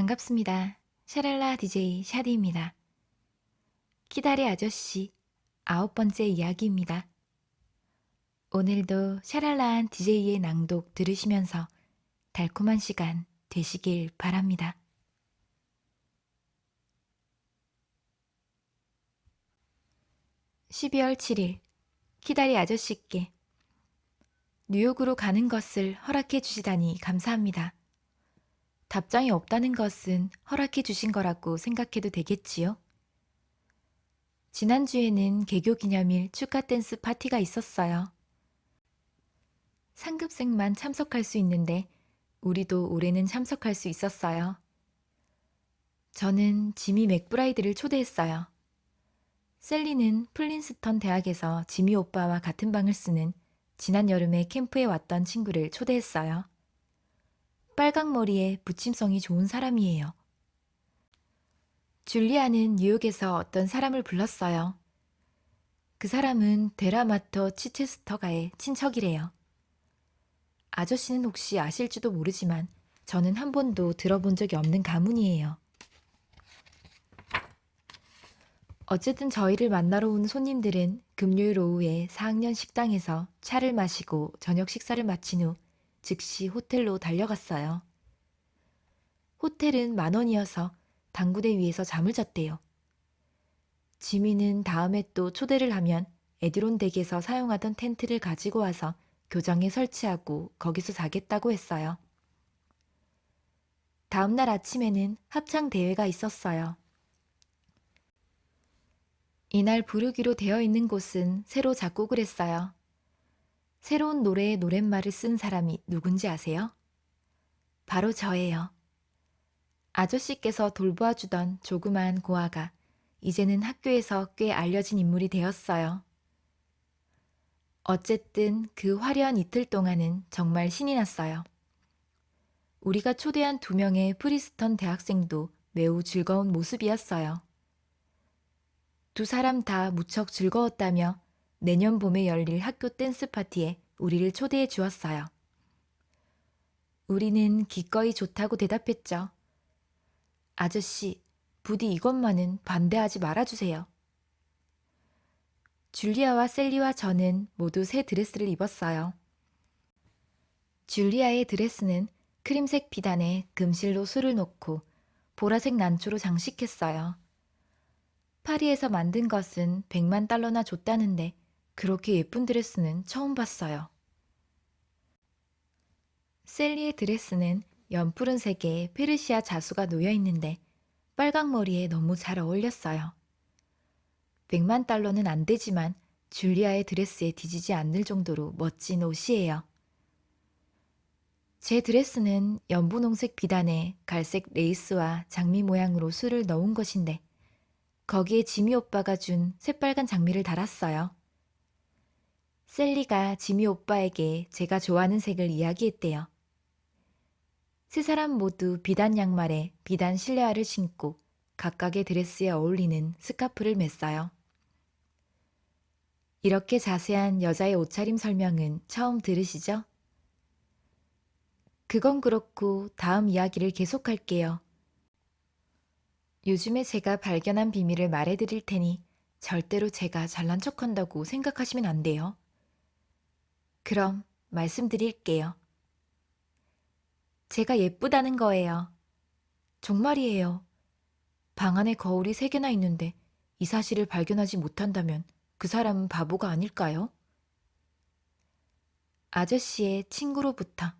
반갑습니다. 샤랄라 DJ 샤디입니다. 키다리 아저씨 9번째 이야기입니다. 오늘도 샤랄라한 DJ의 낭독 들으시면서 달콤한 시간 되시길 바랍니다. (12월 7일) 키다리 아저씨께 뉴욕으로 가는 것을 허락해 주시다니 감사합니다. 답장이 없다는 것은 허락해 주신 거라고 생각해도 되겠지요? 지난주에는 개교 기념일 축하 댄스 파티가 있었어요. 상급생만 참석할 수 있는데 우리도 올해는 참석할 수 있었어요. 저는 지미 맥브라이드를 초대했어요. 셀리는 플린스턴 대학에서 지미 오빠와 같은 방을 쓰는 지난 여름에 캠프에 왔던 친구를 초대했어요. 빨강머리에 부침성이 좋은 사람이에요. 줄리아는 뉴욕에서 어떤 사람을 불렀어요. 그 사람은 데라마터 치체스터가의 친척이래요. 아저씨는 혹시 아실지도 모르지만 저는 한 번도 들어본 적이 없는 가문이에요. 어쨌든 저희를 만나러 온 손님들은 금요일 오후에 4학년 식당에서 차를 마시고 저녁 식사를 마친 후 즉시 호텔로 달려갔어요. 호텔은 10,000원이어서 당구대 위에서 잠을 잤대요. 지미는 다음에 또 초대를 하면 에드론 댁에서 사용하던 텐트를 가지고 와서 교정에 설치하고 거기서 자겠다고 했어요. 다음 날 아침에는 합창 대회가 있었어요. 이날 부르기로 되어 있는 곳은 새로 작곡을 했어요. 새로운 노래의 노랫말을 쓴 사람이 누군지 아세요? 바로 저예요. 아저씨께서 돌보아주던 조그마한 고아가 이제는 학교에서 꽤 알려진 인물이 되었어요. 어쨌든 그 화려한 이틀 동안은 정말 신이 났어요. 우리가 초대한 2명의 프리스턴 대학생도 매우 즐거운 모습이었어요. 2사람 다 무척 즐거웠다며 내년 봄에 열릴 학교 댄스 파티에 우리를 초대해 주었어요. 우리는 기꺼이 좋다고 대답했죠. 아저씨, 부디 이것만은 반대하지 말아주세요. 줄리아와 셀리와 저는 모두 새 드레스를 입었어요. 줄리아의 드레스는 크림색 비단에 금실로 술을 놓고 보라색 난초로 장식했어요. 파리에서 만든 것은 100만 달러나 줬다는데 그렇게 예쁜 드레스는 처음 봤어요. 셀리의 드레스는 연푸른색에 페르시아 자수가 놓여 있는데 빨강머리에 너무 잘 어울렸어요. 100만 달러는 안 되지만 줄리아의 드레스에 뒤지지 않을 정도로 멋진 옷이에요. 제 드레스는 연분홍색 비단에 갈색 레이스와 장미 모양으로 술을 넣은 것인데 거기에 지미 오빠가 준 새빨간 장미를 달았어요. 셀리가 지미 오빠에게 제가 좋아하는 색을 이야기했대요. 세 사람 모두 비단 양말에 비단 실내화를 신고 각각의 드레스에 어울리는 스카프를 맸어요. 이렇게 자세한 여자의 옷차림 설명은 처음 들으시죠? 그건 그렇고 다음 이야기를 계속할게요. 요즘에 제가 발견한 비밀을 말해드릴 테니 절대로 제가 잘난 척한다고 생각하시면 안 돼요. 그럼 말씀드릴게요. 제가 예쁘다는 거예요. 정말이에요. 방 안에 거울이 3개나 있는데 이 사실을 발견하지 못한다면 그 사람은 바보가 아닐까요? 아저씨의 친구로부터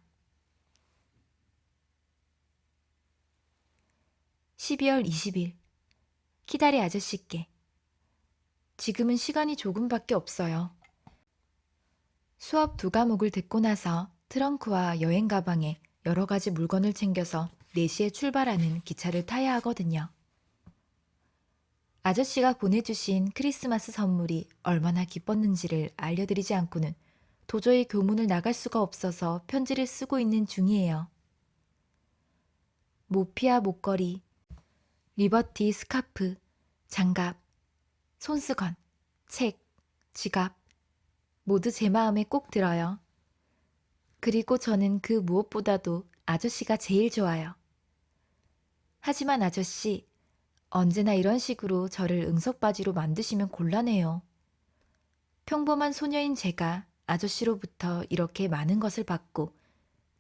12월 20일 키다리 아저씨께 지금은 시간이 조금밖에 없어요. 수업 2과목을 듣고 나서 트렁크와 여행 가방에 여러 가지 물건을 챙겨서 4시에 출발하는 기차를 타야 하거든요. 아저씨가 보내주신 크리스마스 선물이 얼마나 기뻤는지를 알려드리지 않고는 도저히 교문을 나갈 수가 없어서 편지를 쓰고 있는 중이에요. 모피아 목걸이, 리버티 스카프, 장갑, 손수건, 책, 지갑 모두 제 마음에 꼭 들어요. 그리고 저는 그 무엇보다도 아저씨가 제일 좋아요. 하지만 아저씨, 언제나 이런 식으로 저를 응석바지로 만드시면 곤란해요. 평범한 소녀인 제가 아저씨로부터 이렇게 많은 것을 받고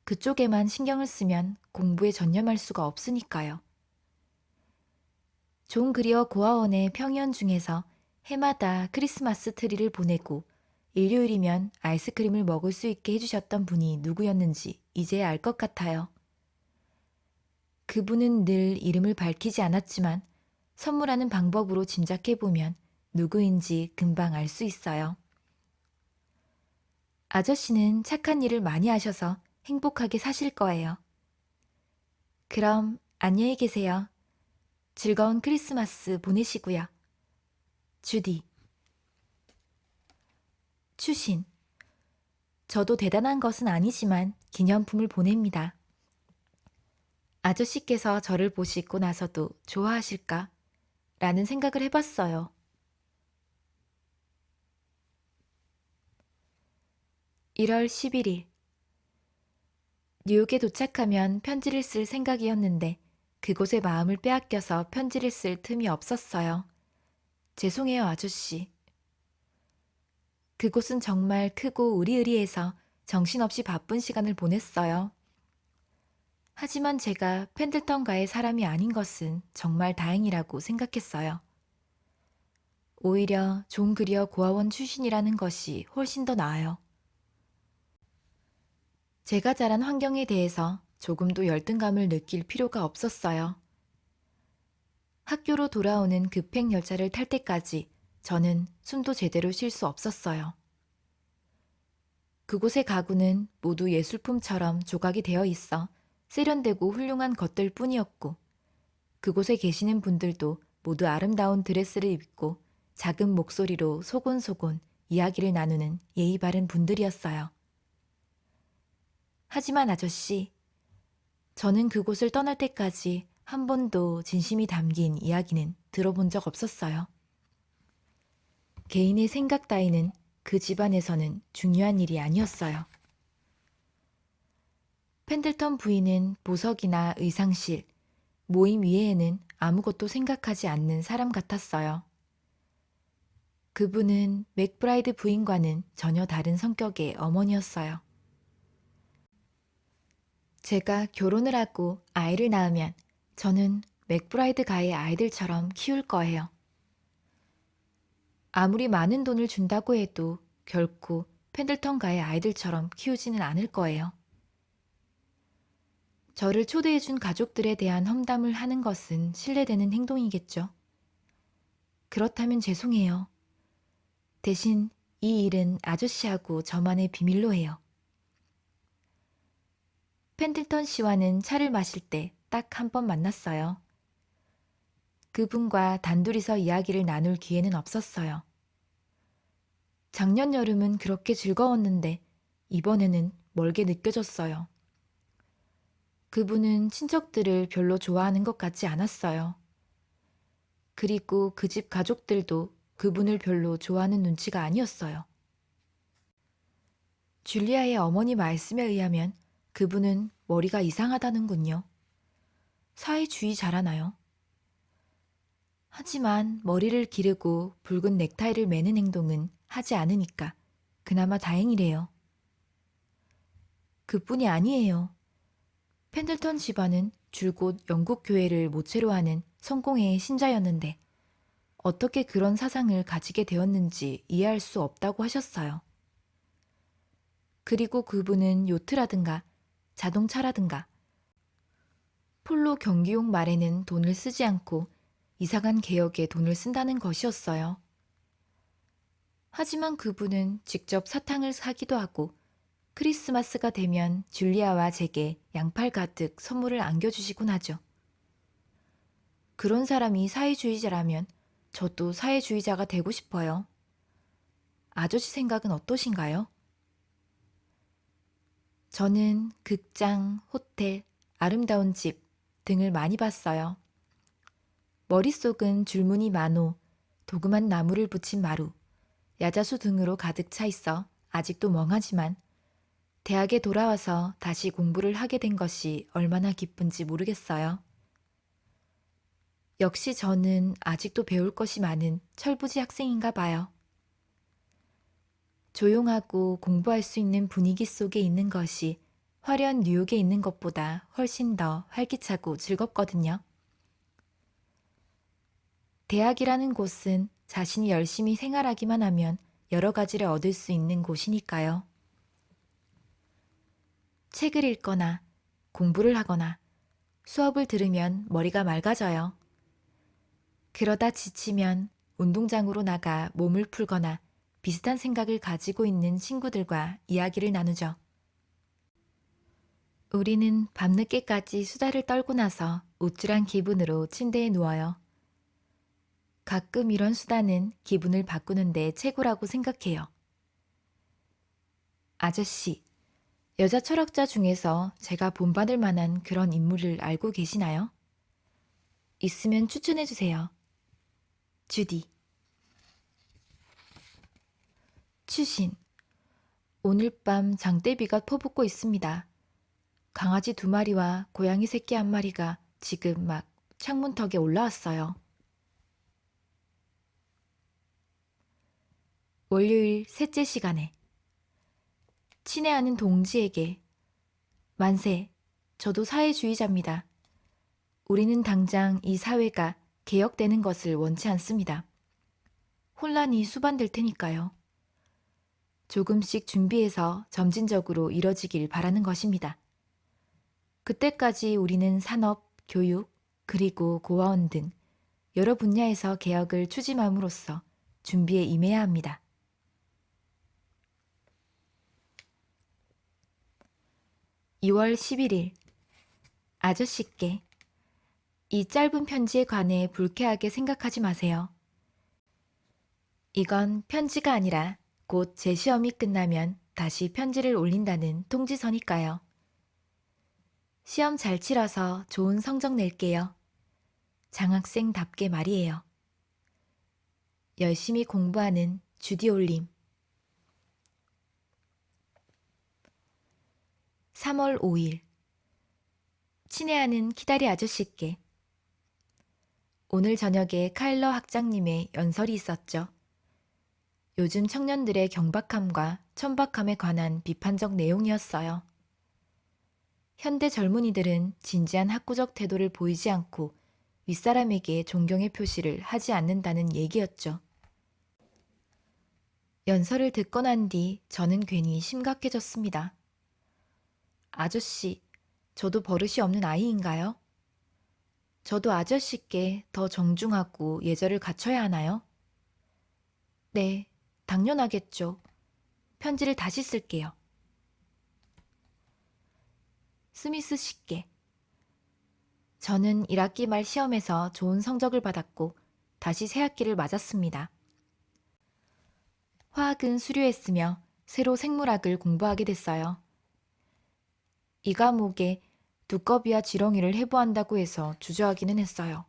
그쪽에만 신경을 쓰면 공부에 전념할 수가 없으니까요. 존 그리어 고아원의 평연 중에서 해마다 크리스마스 트리를 보내고 일요일이면 아이스크림을 먹을 수 있게 해주셨던 분이 누구였는지 이제야 알 것 같아요. 그분은 늘 이름을 밝히지 않았지만 선물하는 방법으로 짐작해보면 누구인지 금방 알 수 있어요. 아저씨는 착한 일을 많이 하셔서 행복하게 사실 거예요. 그럼 안녕히 계세요. 즐거운 크리스마스 보내시고요. 주디. 추신. 저도 대단한 것은 아니지만 기념품을 보냅니다. 아저씨께서 저를 보시고 나서도 좋아하실까? 라는 생각을 해봤어요. 1월 11일. 뉴욕에 도착하면 편지를 쓸 생각이었는데 그곳에 마음을 빼앗겨서 편지를 쓸 틈이 없었어요. 죄송해요, 아저씨. 그곳은 정말 크고 으리으리해서 정신없이 바쁜 시간을 보냈어요. 하지만 제가 펜들턴가의 사람이 아닌 것은 정말 다행이라고 생각했어요. 오히려 존 그리어 고아원 출신이라는 것이 훨씬 더 나아요. 제가 자란 환경에 대해서 조금도 열등감을 느낄 필요가 없었어요. 학교로 돌아오는 급행 열차를 탈 때까지 저는 숨도 제대로 쉴 수 없었어요. 그곳의 가구는 모두 예술품처럼 조각이 되어 있어 세련되고 훌륭한 것들 뿐이었고, 그곳에 계시는 분들도 모두 아름다운 드레스를 입고 작은 목소리로 소곤소곤 이야기를 나누는 예의 바른 분들이었어요. 하지만 아저씨, 저는 그곳을 떠날 때까지 한 번도 진심이 담긴 이야기는 들어본 적 없었어요. 개인의 생각 따위는 그 집안에서는 중요한 일이 아니었어요. 펜들턴 부인은 보석이나 의상실, 모임 위에에는 아무것도 생각하지 않는 사람 같았어요. 그분은 맥브라이드 부인과는 전혀 다른 성격의 어머니였어요. 제가 결혼을 하고 아이를 낳으면 저는 맥브라이드 가의 아이들처럼 키울 거예요. 아무리 많은 돈을 준다고 해도 결코 펜들턴 가의 아이들처럼 키우지는 않을 거예요. 저를 초대해준 가족들에 대한 험담을 하는 것은 실례되는 행동이겠죠. 그렇다면 죄송해요. 대신 이 일은 아저씨하고 저만의 비밀로 해요. 펜들턴 씨와는 차를 마실 때 딱 한 번 만났어요. 그분과 단둘이서 이야기를 나눌 기회는 없었어요. 작년 여름은 그렇게 즐거웠는데 이번에는 멀게 느껴졌어요. 그분은 친척들을 별로 좋아하는 것 같지 않았어요. 그리고 그 집 가족들도 그분을 별로 좋아하는 눈치가 아니었어요. 줄리아의 어머니 말씀에 의하면 그분은 머리가 이상하다는군요. 사회주의자라나요? 하지만 머리를 기르고 붉은 넥타이를 매는 행동은 하지 않으니까 그나마 다행이래요. 그뿐이 아니에요. 펜들턴 집안은 줄곧 영국 교회를 모체로 하는 성공회의 신자였는데 어떻게 그런 사상을 가지게 되었는지 이해할 수 없다고 하셨어요. 그리고 그분은 요트라든가 자동차라든가 폴로 경기용 말에는 돈을 쓰지 않고 이상한 개혁에 돈을 쓴다는 것이었어요. 하지만 그분은 직접 사탕을 사기도 하고 크리스마스가 되면 줄리아와 제게 양팔 가득 선물을 안겨주시곤 하죠. 그런 사람이 사회주의자라면 저도 사회주의자가 되고 싶어요. 아저씨 생각은 어떠신가요? 저는 극장, 호텔, 아름다운 집 등을 많이 봤어요. 머릿속은 줄무늬 만호, 도금한 나무를 붙인 마루, 야자수 등으로 가득 차 있어 아직도 멍하지만 대학에 돌아와서 다시 공부를 하게 된 것이 얼마나 기쁜지 모르겠어요. 역시 저는 아직도 배울 것이 많은 철부지 학생인가 봐요. 조용하고 공부할 수 있는 분위기 속에 있는 것이 화려한 뉴욕에 있는 것보다 훨씬 더 활기차고 즐겁거든요. 대학이라는 곳은 자신이 열심히 생활하기만 하면 여러 가지를 얻을 수 있는 곳이니까요. 책을 읽거나 공부를 하거나 수업을 들으면 머리가 맑아져요. 그러다 지치면 운동장으로 나가 몸을 풀거나 비슷한 생각을 가지고 있는 친구들과 이야기를 나누죠. 우리는 밤늦게까지 수다를 떨고 나서 우쭐한 기분으로 침대에 누워요. 가끔 이런 수다는 기분을 바꾸는데 최고라고 생각해요. 아저씨, 여자 철학자 중에서 제가 본받을 만한 그런 인물을 알고 계시나요? 있으면 추천해 주세요. 주디. 추신. 오늘 밤 장대비가 퍼붓고 있습니다. 강아지 2마리와 고양이 새끼 1마리가 지금 막 창문턱에 올라왔어요. 월요일 셋째 시간에 친애하는 동지에게 만세, 저도 사회주의자입니다. 우리는 당장 이 사회가 개혁되는 것을 원치 않습니다. 혼란이 수반될 테니까요. 조금씩 준비해서 점진적으로 이뤄지길 바라는 것입니다. 그때까지 우리는 산업, 교육, 그리고 고아원 등 여러 분야에서 개혁을 추진함으로써 준비에 임해야 합니다. 2월 11일 아저씨께 이 짧은 편지에 관해 불쾌하게 생각하지 마세요. 이건 편지가 아니라 곧 제 시험이 끝나면 다시 편지를 올린다는 통지서니까요. 시험 잘 치러서 좋은 성적 낼게요. 장학생답게 말이에요. 열심히 공부하는 주디 올림. 3월 5일 친애하는 키다리 아저씨께 오늘 저녁에 카일러 학장님의 연설이 있었죠. 요즘 청년들의 경박함과 천박함에 관한 비판적 내용이었어요. 현대 젊은이들은 진지한 학구적 태도를 보이지 않고 윗사람에게 존경의 표시를 하지 않는다는 얘기였죠. 연설을 듣고 난 뒤 저는 괜히 심각해졌습니다. 아저씨, 저도 버릇이 없는 아이인가요? 저도 아저씨께 더 정중하고 예절을 갖춰야 하나요? 네, 당연하겠죠. 편지를 다시 쓸게요. 스미스 씨께 저는 1학기 말 시험에서 좋은 성적을 받았고 다시 새학기를 맞았습니다. 화학은 수료했으며 새로 생물학을 공부하게 됐어요. 이 과목에 두꺼비와 지렁이를 해부한다고 해서 주저하기는 했어요.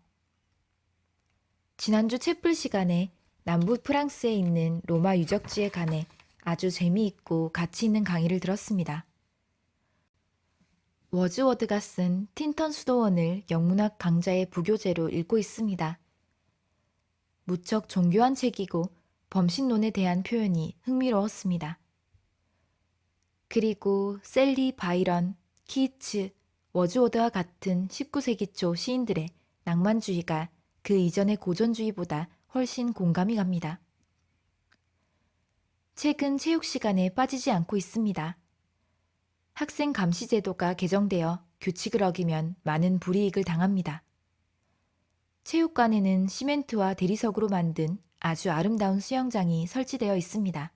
지난주 채플 시간에 남부 프랑스에 있는 로마 유적지에 관해 아주 재미있고 가치 있는 강의를 들었습니다. 워즈워드가 쓴 틴턴 수도원을 영문학 강좌의 부교재로 읽고 있습니다. 무척 정교한 책이고 범신론에 대한 표현이 흥미로웠습니다. 그리고 셀리 바이런, 키츠, 워즈워드와 같은 19세기 초 시인들의 낭만주의가 그 이전의 고전주의보다 훨씬 공감이 갑니다. 책은 체육 시간에 빠지지 않고 있습니다. 학생 감시 제도가 개정되어 규칙을 어기면 많은 불이익을 당합니다. 체육관에는 시멘트와 대리석으로 만든 아주 아름다운 수영장이 설치되어 있습니다.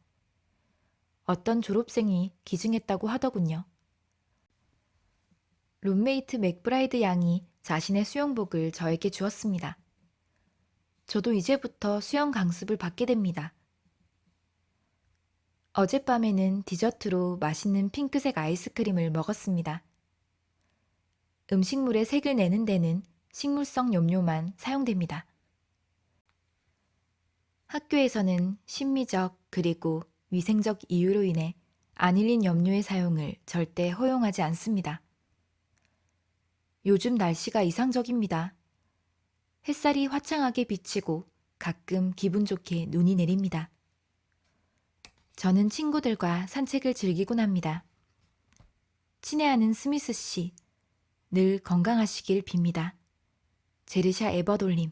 어떤 졸업생이 기증했다고 하더군요. 룸메이트 맥브라이드 양이 자신의 수영복을 저에게 주었습니다. 저도 이제부터 수영 강습을 받게 됩니다. 어젯밤에는 디저트로 맛있는 핑크색 아이스크림을 먹었습니다. 음식물에 색을 내는 데는 식물성 염료만 사용됩니다. 학교에서는 심미적 그리고 위생적 이유로 인해 아닐린 염료의 사용을 절대 허용하지 않습니다. 요즘 날씨가 이상적입니다. 햇살이 화창하게 비치고 가끔 기분 좋게 눈이 내립니다. 저는 친구들과 산책을 즐기곤 합니다. 친애하는 스미스 씨, 늘 건강하시길 빕니다. 제르샤 에버돌림.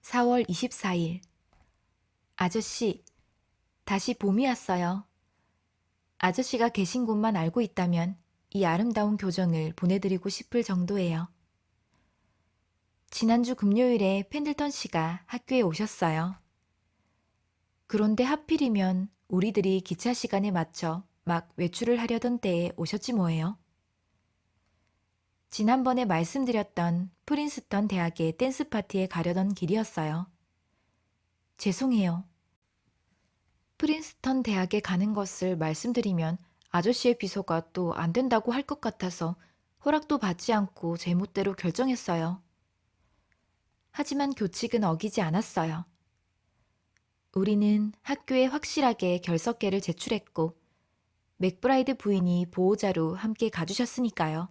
4월 24일. 아저씨, 다시 봄이 왔어요. 아저씨가 계신 곳만 알고 있다면 이 아름다운 교정을 보내드리고 싶을 정도예요. 지난주 금요일에 펜들턴 씨가 학교에 오셨어요. 그런데 하필이면 우리들이 기차 시간에 맞춰 막 외출을 하려던 때에 오셨지 뭐예요. 지난번에 말씀드렸던 프린스턴 대학의 댄스 파티에 가려던 길이었어요. 죄송해요. 프린스턴 대학에 가는 것을 말씀드리면 아저씨의 비서가 또 안 된다고 할 것 같아서 허락도 받지 않고 제멋대로 결정했어요. 하지만 교칙은 어기지 않았어요. 우리는 학교에 확실하게 결석계를 제출했고 맥브라이드 부인이 보호자로 함께 가주셨으니까요.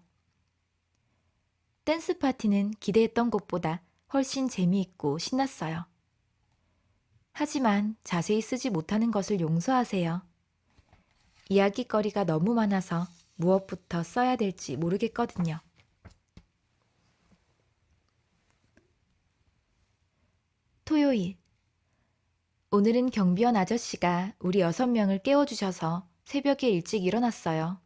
댄스 파티는 기대했던 것보다 훨씬 재미있고 신났어요. 하지만 자세히 쓰지 못하는 것을 용서하세요. 이야기거리가 너무 많아서 무엇부터 써야 될지 모르겠거든요. 토요일. 오늘은 경비원 아저씨가 우리 6명을 깨워주셔서 새벽에 일찍 일어났어요.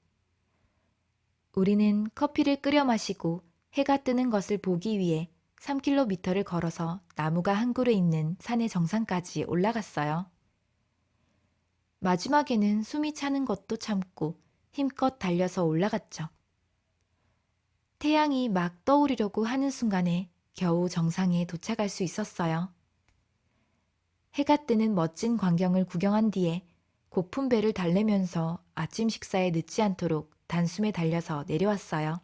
우리는 커피를 끓여 마시고 해가 뜨는 것을 보기 위해 3km를 걸어서 나무가 한 그루 있는 산의 정상까지 올라갔어요. 마지막에는 숨이 차는 것도 참고 힘껏 달려서 올라갔죠. 태양이 막 떠오르려고 하는 순간에 겨우 정상에 도착할 수 있었어요. 해가 뜨는 멋진 광경을 구경한 뒤에 고픈 배를 달래면서 아침 식사에 늦지 않도록 단숨에 달려서 내려왔어요.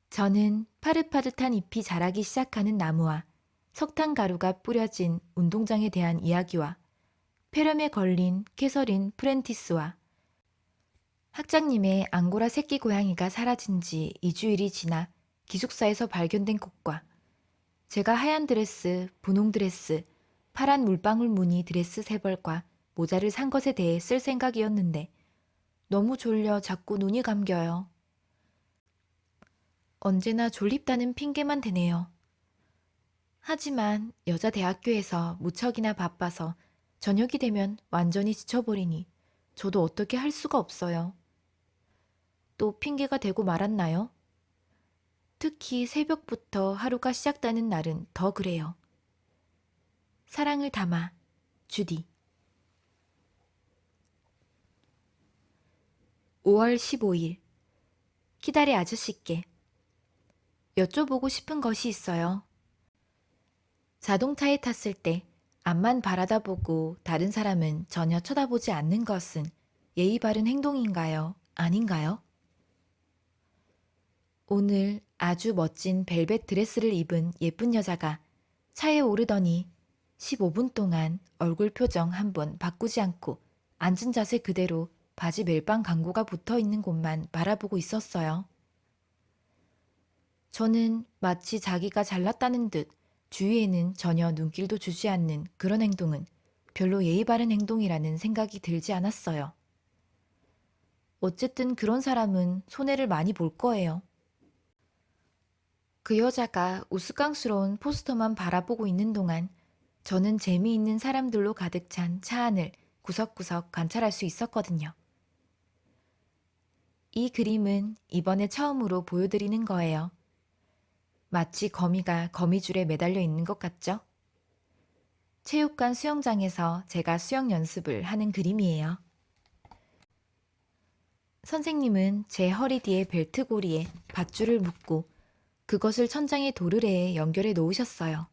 저는 파릇파릇한 잎이 자라기 시작하는 나무와 석탄 가루가 뿌려진 운동장에 대한 이야기와 폐렴에 걸린 캐서린 프렌티스와 학장님의 앙고라 새끼 고양이가 사라진 지 2주일이 지나 기숙사에서 발견된 것과 제가 하얀 드레스, 분홍 드레스, 파란 물방울 무늬 드레스 3벌과 모자를 산 것에 대해 쓸 생각이었는데 너무 졸려 자꾸 눈이 감겨요. 언제나 졸립다는 핑계만 대네요. 하지만 여자 대학교에서 무척이나 바빠서 저녁이 되면 완전히 지쳐버리니 저도 어떻게 할 수가 없어요. 또 핑계가 되고 말았나요? 특히 새벽부터 하루가 시작되는 날은 더 그래요. 사랑을 담아, 주디. 5월 15일. 키다리 아저씨께 여쭤보고 싶은 것이 있어요. 자동차에 탔을 때 앞만 바라다보고 다른 사람은 전혀 쳐다보지 않는 것은 예의 바른 행동인가요? 아닌가요? 오늘 아주 멋진 벨벳 드레스를 입은 예쁜 여자가 차에 오르더니 15분 동안 얼굴 표정 한 번 바꾸지 않고 앉은 자세 그대로 바지 멜빵 광고가 붙어 있는 곳만 바라보고 있었어요. 저는 마치 자기가 잘났다는 듯 주위에는 전혀 눈길도 주지 않는 그런 행동은 별로 예의 바른 행동이라는 생각이 들지 않았어요. 어쨌든 그런 사람은 손해를 많이 볼 거예요. 그 여자가 우스꽝스러운 포스터만 바라보고 있는 동안 저는 재미있는 사람들로 가득 찬 차 안을 구석구석 관찰할 수 있었거든요. 이 그림은 이번에 처음으로 보여드리는 거예요. 마치 거미가 거미줄에 매달려 있는 것 같죠? 체육관 수영장에서 제가 수영 연습을 하는 그림이에요. 선생님은 제 허리 뒤에 벨트 고리에 밧줄을 묶고 그것을 천장의 도르래에 연결해 놓으셨어요.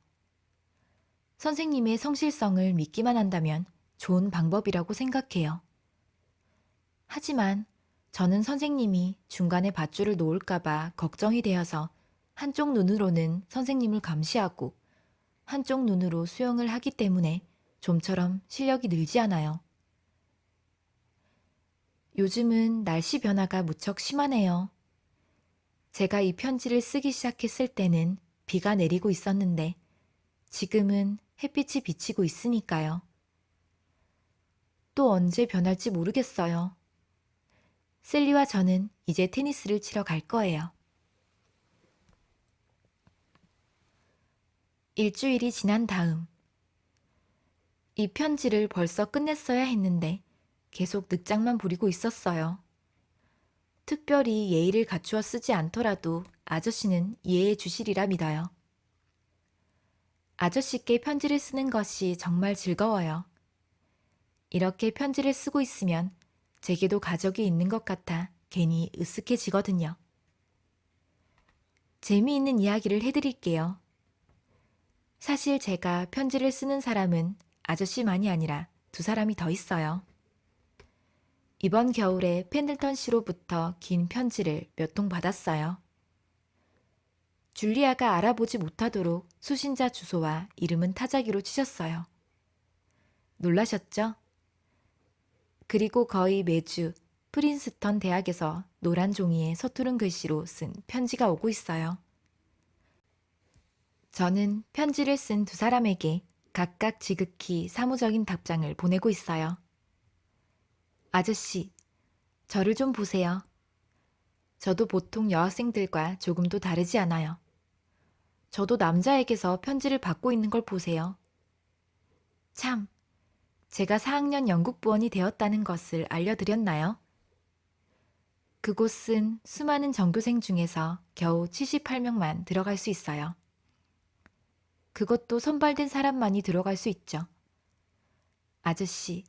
선생님의 성실성을 믿기만 한다면 좋은 방법이라고 생각해요. 하지만 저는 선생님이 중간에 밧줄을 놓을까봐 걱정이 되어서 한쪽 눈으로는 선생님을 감시하고 한쪽 눈으로 수영을 하기 때문에 좀처럼 실력이 늘지 않아요. 요즘은 날씨 변화가 무척 심하네요. 제가 이 편지를 쓰기 시작했을 때는 비가 내리고 있었는데 지금은 햇빛이 비치고 있으니까요. 또 언제 변할지 모르겠어요. 셀리와 저는 이제 테니스를 치러 갈 거예요. 일주일이 지난 다음, 이 편지를 벌써 끝냈어야 했는데 계속 늑장만 부리고 있었어요. 특별히 예의를 갖추어 쓰지 않더라도 아저씨는 이해해 주시리라 믿어요. 아저씨께 편지를 쓰는 것이 정말 즐거워요. 이렇게 편지를 쓰고 있으면 제게도 가족이 있는 것 같아 괜히 으쓱해지거든요. 재미있는 이야기를 해드릴게요. 사실 제가 편지를 쓰는 사람은 아저씨만이 아니라 두 사람이 더 있어요. 이번 겨울에 펜들턴 씨로부터 긴 편지를 몇 통 받았어요. 줄리아가 알아보지 못하도록 수신자 주소와 이름은 타자기로 치셨어요. 놀라셨죠? 그리고 거의 매주 프린스턴 대학에서 노란 종이에 서투른 글씨로 쓴 편지가 오고 있어요. 저는 편지를 쓴 두 사람에게 각각 지극히 사무적인 답장을 보내고 있어요. 아저씨, 저를 좀 보세요. 저도 보통 여학생들과 조금도 다르지 않아요. 저도 남자에게서 편지를 받고 있는 걸 보세요. 참, 제가 4학년 영국 부원이 되었다는 것을 알려드렸나요? 그곳은 수많은 전교생 중에서 겨우 78명만 들어갈 수 있어요. 그것도 선발된 사람만이 들어갈 수 있죠. 아저씨,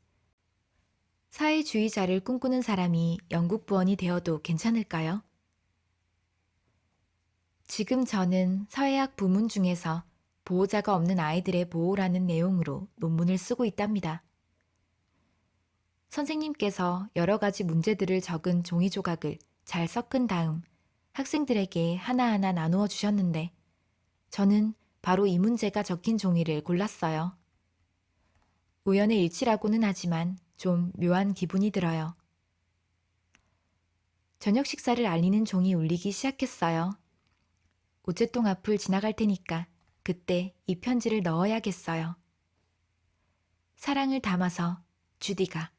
사회주의자를 꿈꾸는 사람이 영국 부원이 되어도 괜찮을까요? 지금 저는 사회학 부문 중에서 보호자가 없는 아이들의 보호라는 내용으로 논문을 쓰고 있답니다. 선생님께서 여러 가지 문제들을 적은 종이 조각을 잘 섞은 다음 학생들에게 하나하나 나누어 주셨는데 저는 바로 이 문제가 적힌 종이를 골랐어요. 우연의 일치라고는 하지만 좀 묘한 기분이 들어요. 저녁 식사를 알리는 종이 울리기 시작했어요. 우체통 앞을 지나갈 테니까 그때 이 편지를 넣어야겠어요. 사랑을 담아서 주디가.